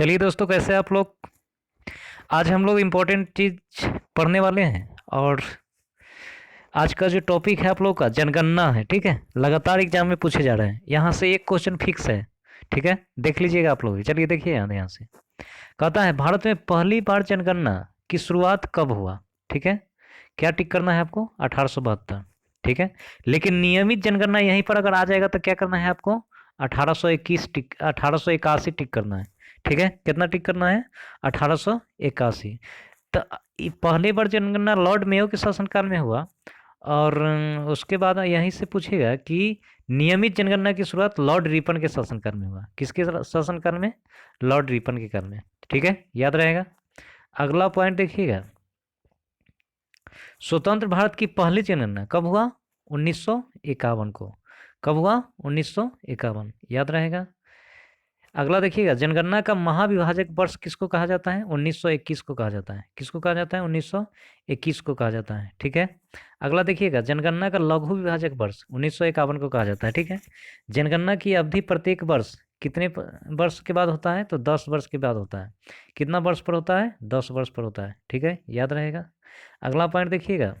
चलिए दोस्तों, कैसे हैं आप लोग। आज हम लोग इम्पोर्टेंट चीज़ पढ़ने वाले हैं। और आज का जो टॉपिक है आप लोग का जनगणना है। ठीक है, लगातार एग्जाम में पूछे जा रहे हैं। यहाँ से एक क्वेश्चन फिक्स है। ठीक है, देख लीजिएगा आप लोग। चलिए देखिए यहाँ से कहता है, भारत में पहली बार जनगणना की शुरुआत कब हुआ। ठीक है, क्या टिक करना है आपको? 1872। ठीक है, लेकिन नियमित जनगणना यहीं पर अगर आ जाएगा तो क्या करना है आपको? 1821 टिक, 1881 टिक करना है। ठीक है, कितना टिक करना है? 1881। तो पहली बार जनगणना लॉर्ड मेयो के शासनकाल में हुआ। और उसके बाद यहीं से पूछेगा कि नियमित जनगणना की शुरुआत लॉर्ड रिपन के शासनकाल में हुआ। किसके शासनकाल में? लॉर्ड रिपन के काल में। ठीक है, याद रहेगा। अगला पॉइंट देखिएगा, स्वतंत्र भारत की पहली जनगणना कब हुआ? 1951 को। कब हुआ? 1951, याद रहेगा। अगला देखिएगा, जनगणना का महाविभाजक वर्ष किसको कहा जाता है? 1921 को कहा जाता है। किसको कहा जाता है? 1921 को कहा जाता है। ठीक है, अगला देखिएगा, जनगणना का लघु विभाजक वर्ष 1951 को कहा जाता है। ठीक है, जनगणना की अवधि प्रत्येक वर्ष कितने वर्ष के बाद होता है? तो 10 वर्ष के बाद होता है। कितना वर्ष पर होता है? 10 वर्ष पर होता है। ठीक है, याद रहेगा। अगला पॉइंट देखिएगा,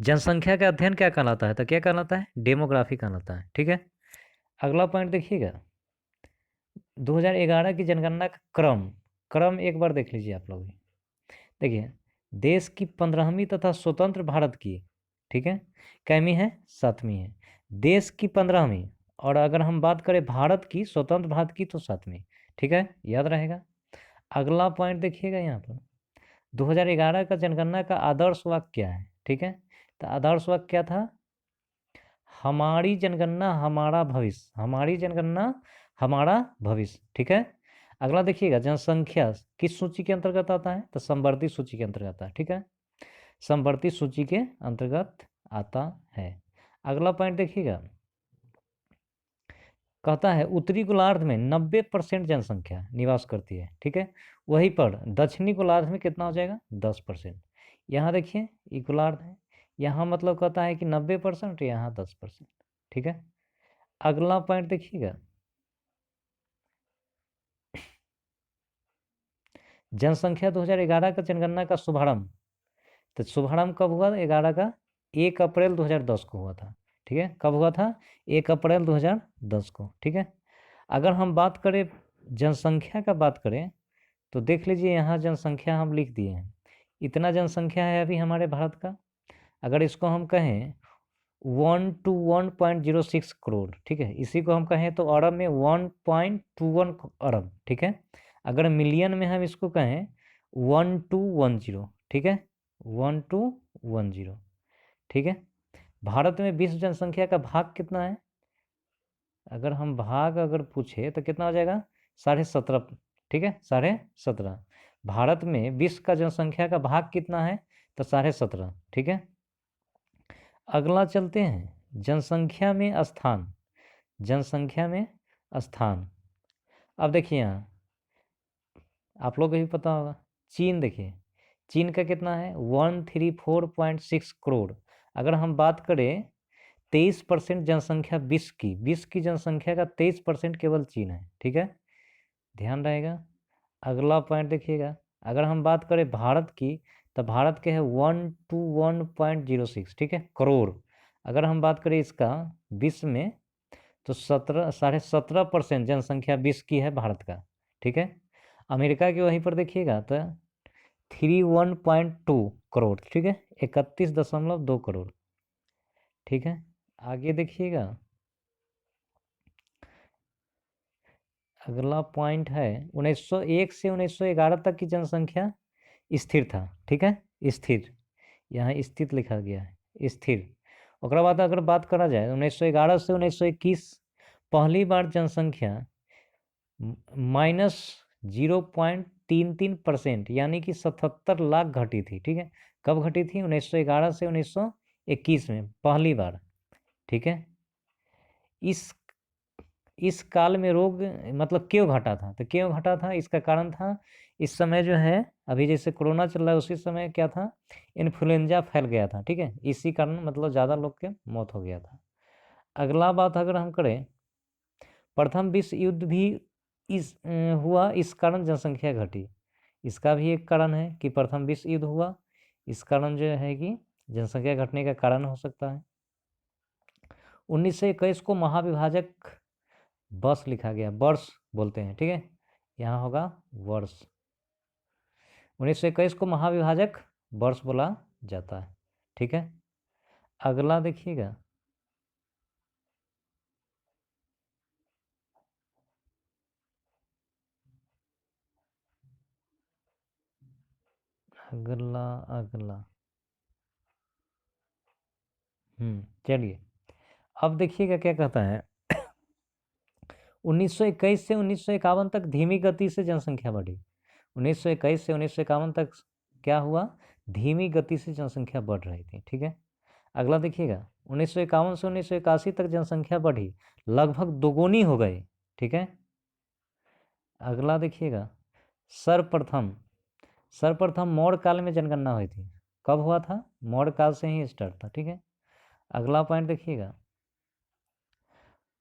जनसंख्या का अध्ययन क्या कहलाता है? तो क्या कहलाता है? डेमोग्राफी कहलाता है। ठीक है, अगला पॉइंट देखिएगा, 2011 की जनगणना का क्रम क्रम एक बार देख लीजिए आप लोग। देखिए, देश की 15वीं तथा स्वतंत्र भारत की, ठीक है, कैमी है? 7वीं है। देश की 15वीं, और अगर हम बात करें भारत की, स्वतंत्र भारत की, तो 7वीं। ठीक है, याद रहेगा। अगला पॉइंट देखिएगा यहाँ पर, 2011 का जनगणना का आदर्श वाक्य क्या है? ठीक है, तो आदर्श वाक्य क्या था? हमारी जनगणना हमारा भविष्य। हमारी जनगणना हमारा भविष्य। ठीक है, अगला देखिएगा, जनसंख्या किस सूची के अंतर्गत आता है? तो संवर्ती सूची के अंतर्गत आता है। ठीक है, संवर्ती सूची के अंतर्गत आता है। अगला पॉइंट देखिएगा, कहता है उत्तरी गोलार्ध में 90% जनसंख्या निवास करती है। ठीक है, वहीं पर दक्षिणी गोलार्ध में कितना हो जाएगा? 10%। यहाँ देखिए, ये गोलार्ध है, यहाँ मतलब कहता है कि 90%, यहाँ 10%। ठीक है, अगला पॉइंट देखिएगा, जनसंख्या 2011 का जनगणना का शुभारंभ, तो शुभारंभ कब हुआ? 11 का 1 अप्रैल 2010 को हुआ था। ठीक है, कब हुआ था? 1 अप्रैल 2010 को। ठीक है, अगर हम बात करें जनसंख्या का, बात करें तो देख लीजिए, यहाँ जनसंख्या हम लिख दिए हैं। इतना जनसंख्या है अभी हमारे भारत का। अगर इसको हम कहें 1 to 1.06 करोड़, ठीक है, इसी को हम कहें तो अरब में 1.21 अरब। ठीक है, अगर मिलियन में हम इसको कहें 1210। ठीक है, 1210। ठीक है, भारत में विश्व जनसंख्या का भाग कितना है? अगर हम भाग अगर पूछे तो कितना हो जाएगा? 17.5। ठीक है, 17.5। भारत में विश्व का जनसंख्या का भाग कितना है? तो 17.5। ठीक है, अगला चलते हैं, जनसंख्या में स्थान। जनसंख्या में स्थान, अब देखिए यहाँ आप लोग को भी पता होगा, चीन देखिए, चीन का कितना है? 134.6 करोड़। अगर हम बात करें 23% जनसंख्या विश्व की जनसंख्या का 23% केवल चीन है। ठीक है, ध्यान रहेगा। अगला पॉइंट देखिएगा, अगर हम बात करें भारत की, तो भारत के है 121.06, ठीक है, करोड़। अगर हम बात करें इसका विश्व में, तो 17.5% जनसंख्या विश्व की है भारत का। ठीक है, अमेरिका के वहीं पर देखिएगा तो 31.2 करोड़। ठीक है, 31.2 करोड़। ठीक है, आगे देखिएगा, अगला पॉइंट है 1901 से 1911 तक की जनसंख्या स्थिर था। ठीक है, स्थिर, यहाँ स्थित लिखा गया है, स्थिर। और बाद अगर बात करा जाए 1911 से 1921 पहली बार जनसंख्या -0.33%, यानी कि 77 लाख घटी थी। ठीक है, कब घटी थी? 1911 से 1921 में पहली बार। ठीक है, इस काल में रोग मतलब क्यों घटा था? तो क्यों घटा था, इसका कारण था, इस समय जो है अभी जैसे कोरोना चल रहा है, उसी समय क्या था? इन्फ्लुएंजा फैल गया था। ठीक है, इसी कारण मतलब ज़्यादा लोग के मौत हो गया था। अगला बात अगर हम करें, प्रथम विश्व युद्ध भी हुआ, इस कारण जनसंख्या घटी। इसका भी एक कारण है कि प्रथम विश्व युद्ध हुआ, इस कारण जो है कि जनसंख्या घटने का कारण हो सकता है। 1921 को महाविभाजक वर्ष लिखा गया, वर्ष बोलते हैं, ठीक है, यहाँ होगा वर्ष। 1921 को महाविभाजक वर्ष बोला जाता है, ठीक है। अगला देखिएगा, अगला अगला चलिए अब देखिएगा क्या कहता है। 1921 से 1951 तक धीमी गति से जनसंख्या बढ़ी। 1921 से 1951 तक क्या हुआ, धीमी गति से जनसंख्या बढ़ रही थी, ठीक है। अगला देखिएगा, 1951 से 1981 तक जनसंख्या बढ़ी, लगभग दोगुनी हो गई, ठीक है। अगला देखिएगा, सर्वप्रथम सर्वप्रथम मौर्य काल में जनगणना हुई थी। कब हुआ था, मौर्य काल से ही स्टार्ट था, ठीक है। अगला पॉइंट देखिएगा,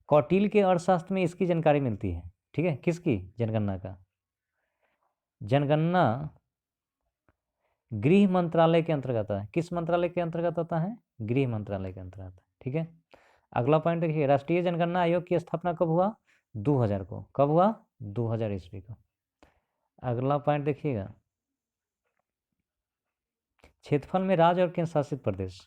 कौटिल्य के अर्थशास्त्र में इसकी जानकारी मिलती है, ठीक है। किसकी, जनगणना का। जनगणना गृह मंत्रालय के अंतर्गत है। किस मंत्रालय के अंतर्गत आता है, गृह मंत्रालय के अंतर्गत, ठीक है। अगला पॉइंट देखिए, राष्ट्रीय जनगणना आयोग की स्थापना कब हुआ, 2000 को। कब हुआ, 2000 ईस्वी को। अगला पॉइंट देखिएगा, क्षेत्रफल में राज्य और केंद्र शासित प्रदेश।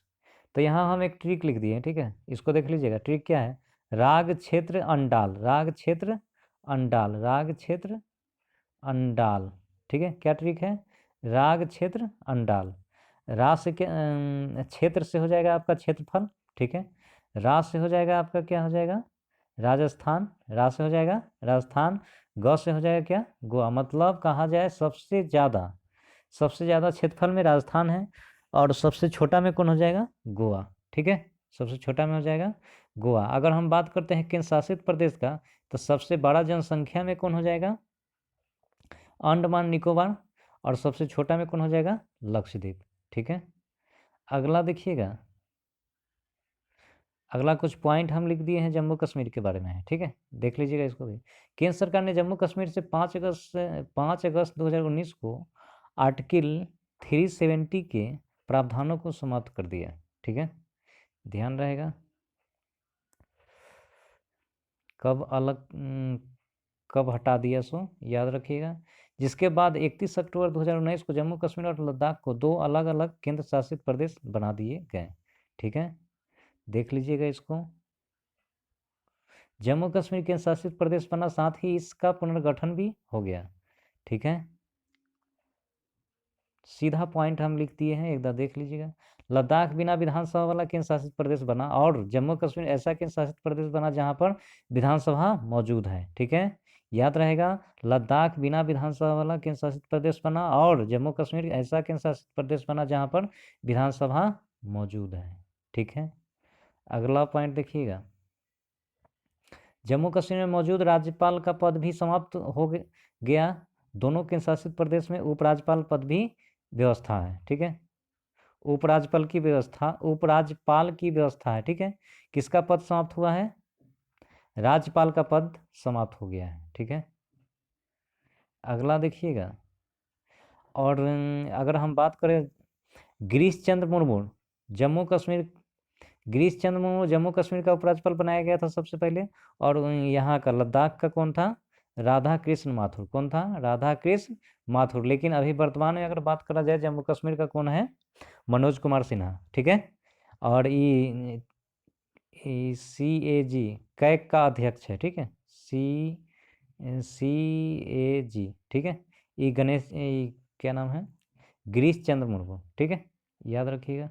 तो यहाँ हम एक ट्रिक लिख दिए, ठीक है, इसको देख लीजिएगा। ट्रिक क्या है, राग क्षेत्र अंडाल, राग क्षेत्र अंडाल, राग क्षेत्र अंडाल, ठीक है। क्या ट्रिक है, राग क्षेत्र अंडाल। राज से क्या, क्षेत्र से हो जाएगा आपका क्षेत्रफल, ठीक है। राज से हो जाएगा आपका क्या हो जाएगा, राजस्थान, राज से हो जाएगा राजस्थान। ग से हो जाएगा क्या, गोवा। मतलब कहा जाए सबसे ज़्यादा क्षेत्रफल में राजस्थान है, और सबसे छोटा में कौन हो जाएगा, गोवा, ठीक है। सबसे छोटा में हो जाएगा गोवा। अगर हम बात करते हैं केंद्र शासित प्रदेश का, तो सबसे बड़ा जनसंख्या में कौन हो जाएगा, अंडमान निकोबार, और सबसे छोटा में कौन हो जाएगा, लक्षद्वीप, ठीक है। अगला देखिएगा, अगला कुछ पॉइंट हम लिख दिए हैं जम्मू कश्मीर के बारे में है, ठीक है, देख लीजिएगा इसको भी। केंद्र सरकार ने जम्मू कश्मीर से 5 अगस्त 2019 को आर्टिकल 370 के प्रावधानों को समाप्त कर दिया, ठीक है। ध्यान रहेगा, कब हटा दिया सो याद रखिएगा। जिसके बाद 31 अक्टूबर 2019 को जम्मू कश्मीर और लद्दाख को 2 अलग अलग केंद्र शासित प्रदेश बना दिए गए, ठीक है। देख लीजिएगा इसको, जम्मू कश्मीर केंद्र शासित प्रदेश बना, साथ ही इसका पुनर्गठन भी हो गया, ठीक है। सीधा पॉइंट हम लिख दिए हैं, एक बार देख लीजिएगा। लद्दाख बिना विधानसभा वाला केंद्र शासित प्रदेश बना, और जम्मू कश्मीर ऐसा केंद्र शासित प्रदेश बना जहां पर विधानसभा मौजूद है, ठीक है। याद रहेगा, लद्दाख बिना विधानसभा वाला केंद्र शासित प्रदेश बना, और जम्मू कश्मीर ऐसा केंद्र शासित प्रदेश बना जहां पर विधानसभा मौजूद है, ठीक है। अगला पॉइंट देखिएगा, जम्मू कश्मीर में मौजूद राज्यपाल का पद भी समाप्त हो गया। दोनों केंद्र शासित प्रदेश में उपराज्यपाल पद भी व्यवस्था है, ठीक है। उपराज्यपाल की व्यवस्था है, ठीक है। किसका पद समाप्त हुआ है, राज्यपाल का पद समाप्त हो गया है, ठीक है। अगला देखिएगा, और अगर हम बात करें गिरीश चंद्र मुर्मू, जम्मू कश्मीर गिरीश चंद्र मुर्मू जम्मू कश्मीर का उपराज्यपाल बनाया गया था सबसे पहले, और यहाँ का लद्दाख का कौन था, राधा कृष्ण माथुर। कौन था, राधा कृष्ण माथुर। लेकिन अभी वर्तमान में अगर बात करा जाए जम्मू कश्मीर का कौन है, मनोज कुमार सिन्हा, ठीक है। और CAG कैग का अध्यक्ष है, ठीक है, CAG, ठीक है। ये गणेश क्या नाम है, गिरीश चंद्र मुर्मू, ठीक है, याद रखिएगा।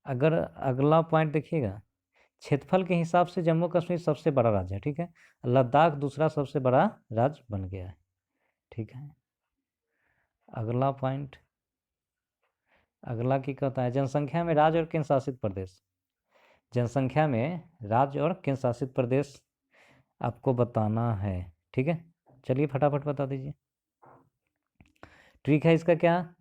अगर अगला पॉइंट देखिएगा, क्षेत्रफल के हिसाब से जम्मू कश्मीर सबसे बड़ा राज्य है, ठीक है। लद्दाख दूसरा सबसे बड़ा राज्य बन गया है, ठीक है। अगला पॉइंट, अगला की कहता है, जनसंख्या में राज्य और केंद्र शासित प्रदेश। जनसंख्या में राज्य और केंद्र शासित प्रदेश आपको बताना है, ठीक है। चलिए फटाफट बता दीजिए। ट्रिक है इसका क्या,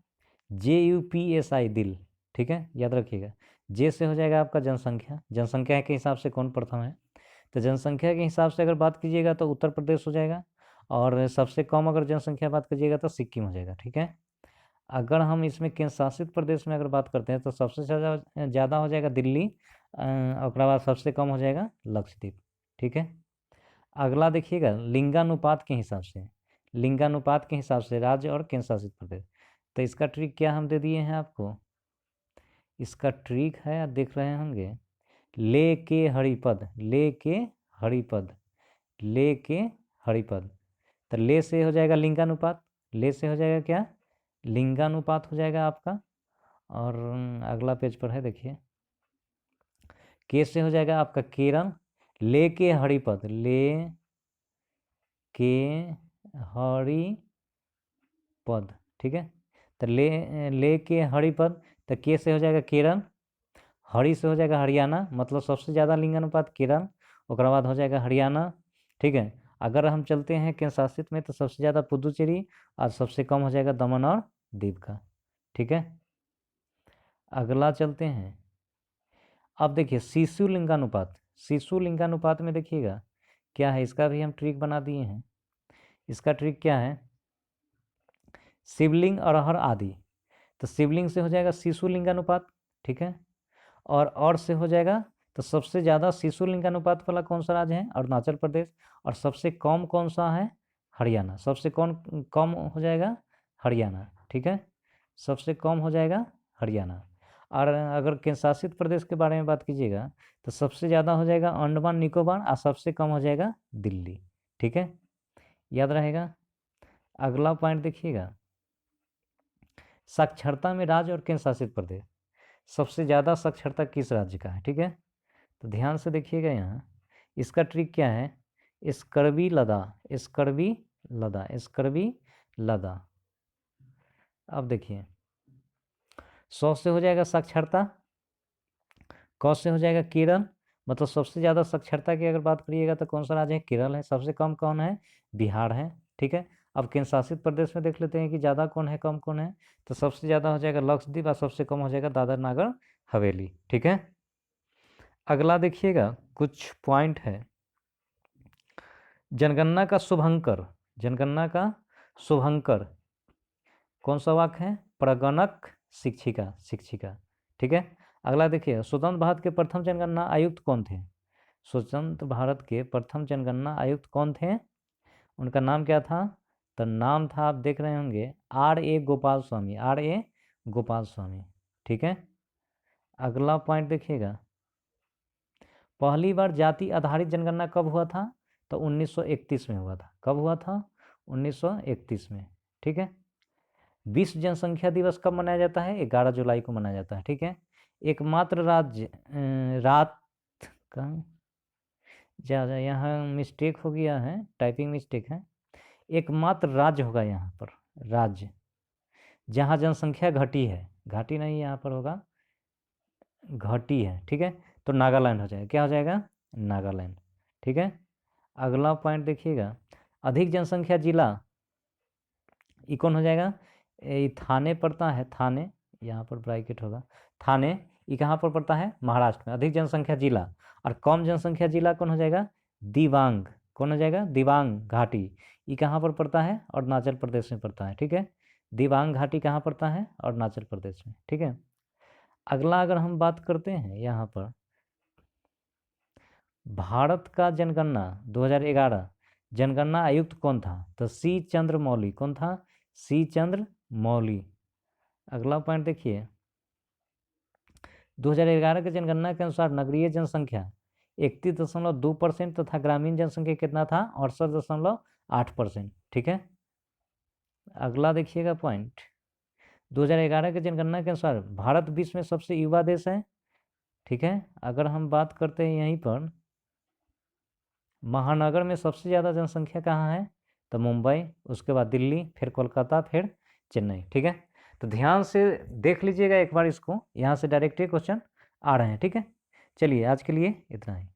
JUPSI दिल, ठीक है, याद रखिएगा। जे से हो जाएगा आपका जनसंख्या, जनसंख्या के हिसाब से कौन प्रथम है, तो जनसंख्या के हिसाब से अगर बात कीजिएगा तो उत्तर प्रदेश हो जाएगा, और सबसे कम अगर जनसंख्या बात कीजिएगा तो सिक्किम हो जाएगा। ठीक है, अगर हम इसमें केंद्र शासित प्रदेश में अगर बात करते हैं तो सबसे ज़्यादा हो जाएगा दिल्ली, और बाद सबसे कम हो जाएगा लक्षद्वीप। ठीक है, अगला देखिएगा लिंगानुपात के हिसाब से, लिंगानुपात के हिसाब से राज्य और केंद्र शासित प्रदेश। तो इसका ट्रिक क्या हम दे दिए हैं आपको, इसका ट्रिक है, आप देख रहे होंगे, ले के हरिपद, ले के हरिपद, ले के हरिपद। तो ले से हो जाएगा लिंगानुपात, ले से हो जाएगा क्या, लिंगानुपात हो जाएगा आपका। और अगला पेज पर है देखिए, के से हो जाएगा आपका केरल, ले के हरिपद, ले के हरिपद। ठीक है, तो ले के हरिपद, तो के से हो जाएगा केरल, हरि से हो जाएगा हरियाणा, मतलब सबसे ज़्यादा लिंगानुपात केरल, उसके बाद हो जाएगा हरियाणा। ठीक है, अगर हम चलते हैं केंद्र शासित में तो सबसे ज़्यादा पुदुचेरी, और सबसे कम हो जाएगा दमन और दीव का। ठीक है, अगला चलते हैं। अब देखिए शिशु लिंगानुपात, शिशु लिंगानुपात में देखिएगा क्या है, इसका भी हम ट्रिक बना दिए हैं। इसका ट्रिक क्या है, शिवलिंग अरहर आदि, तो शिवलिंग से हो जाएगा शिशु लिंगानुपात। ठीक है, और से हो जाएगा, तो सबसे ज़्यादा शिशु लिंगानुपात वाला कौन सा राज्य है, अरुणाचल प्रदेश, और सबसे कम कौन सा है, हरियाणा, सबसे कम हो जाएगा हरियाणा। ठीक है, सबसे कम हो जाएगा हरियाणा। और अगर केंद्र शासित प्रदेश के बारे में बात कीजिएगा तो सबसे ज़्यादा हो जाएगा अंडमान निकोबार, और सबसे कम हो जाएगा दिल्ली। ठीक है, याद रहेगा। अगला पॉइंट देखिएगा, साक्षरता में राज्य और केंद्र शासित प्रदेश, सबसे ज़्यादा साक्षरता किस राज्य का है। ठीक है, तो ध्यान से देखिएगा यहाँ, इसका ट्रिक क्या है, स्कर्वी लदा, स्कर्वी लदा, स्कर्वी लदा। अब देखिए 100 से हो जाएगा साक्षरता, क से हो जाएगा केरल, मतलब सबसे ज़्यादा साक्षरता की अगर बात करिएगा तो कौन सा राज्य है, केरल है, सबसे कम कौन है, बिहार है। ठीक है, अब केंद्र शासित प्रदेश में देख लेते हैं कि ज़्यादा कौन है कम कौन है, तो सबसे ज़्यादा हो जाएगा लक्षद्वीप, और सबसे कम हो जाएगा दादर नगर हवेली। ठीक है, अगला देखिएगा कुछ पॉइंट है, जनगणना का शुभंकर, जनगणना का शुभंकर कौन सा वाक्य है, प्रगणक शिक्षिका, शिक्षिका। ठीक है, अगला देखिए स्वतंत्र भारत के प्रथम जनगणना आयुक्त कौन थे, स्वतंत्र भारत के प्रथम जनगणना आयुक्त कौन थे, उनका नाम क्या था, तो नाम था, आप देख रहे होंगे, R.A. गोपाल स्वामी, R.A. गोपाल स्वामी। ठीक है, अगला पॉइंट देखिएगा, पहली बार जाति आधारित जनगणना कब हुआ था, तो 1931 में हुआ था। कब हुआ था, 1931 में। ठीक है, विश्व जनसंख्या दिवस कब मनाया जाता है, 11 जुलाई को मनाया जाता है। ठीक है, एकमात्र राज्य रात का, ज़्यादा यहाँ मिस्टेक हो गया है, टाइपिंग मिस्टेक है, एकमात्र राज्य होगा यहाँ पर, राज्य जहाँ जनसंख्या घटी है, घटी नहीं यहाँ पर होगा, घटी है। ठीक है, तो नागालैंड हो जाएगा, क्या हो जाएगा, नागालैंड। ठीक है, अगला पॉइंट देखिएगा, अधिक जनसंख्या जिला, ये कौन हो जाएगा, ये थाने पड़ता है, थाने, यहाँ पर ब्रैकेट होगा, थाने, ये कहाँ पर पड़ता है, महाराष्ट्र में। अधिक जनसंख्या जिला, और कम जनसंख्या जिला कौन हो जाएगा, दिबांग, कौन हो जाएगा, दिबांग घाटी, ये कहाँ पर पड़ता है, अरुणाचल प्रदेश में पड़ता है। ठीक है, दिबांग घाटी कहाँ पड़ता है, अरुणाचल प्रदेश में। ठीक है, अगला अगर हम बात करते हैं यहाँ पर, भारत का जनगणना 2011 जनगणना आयुक्त कौन था, तो सी चंद्रमौली, कौन था, सी चंद्रमौली। अगला पॉइंट देखिए, 2011 के जनगणना के अनुसार नगरीय जनसंख्या 31.2% तथा ग्रामीण जनसंख्या कितना था, 68.8%। ठीक है, अगला देखिएगा पॉइंट, 2011 के जनगणना के अनुसार भारत विश्व में सबसे युवा देश है। ठीक है, अगर हम बात करते हैं यहीं पर, महानगर में सबसे ज़्यादा जनसंख्या कहाँ है, तो मुंबई, उसके बाद दिल्ली, फिर कोलकाता, फिर चेन्नई। ठीक है, तो ध्यान से देख लीजिएगा एक बार इसको, यहाँ से डायरेक्ट क्वेश्चन आ रहे हैं। ठीक है, चलिए आज के लिए इतना ही।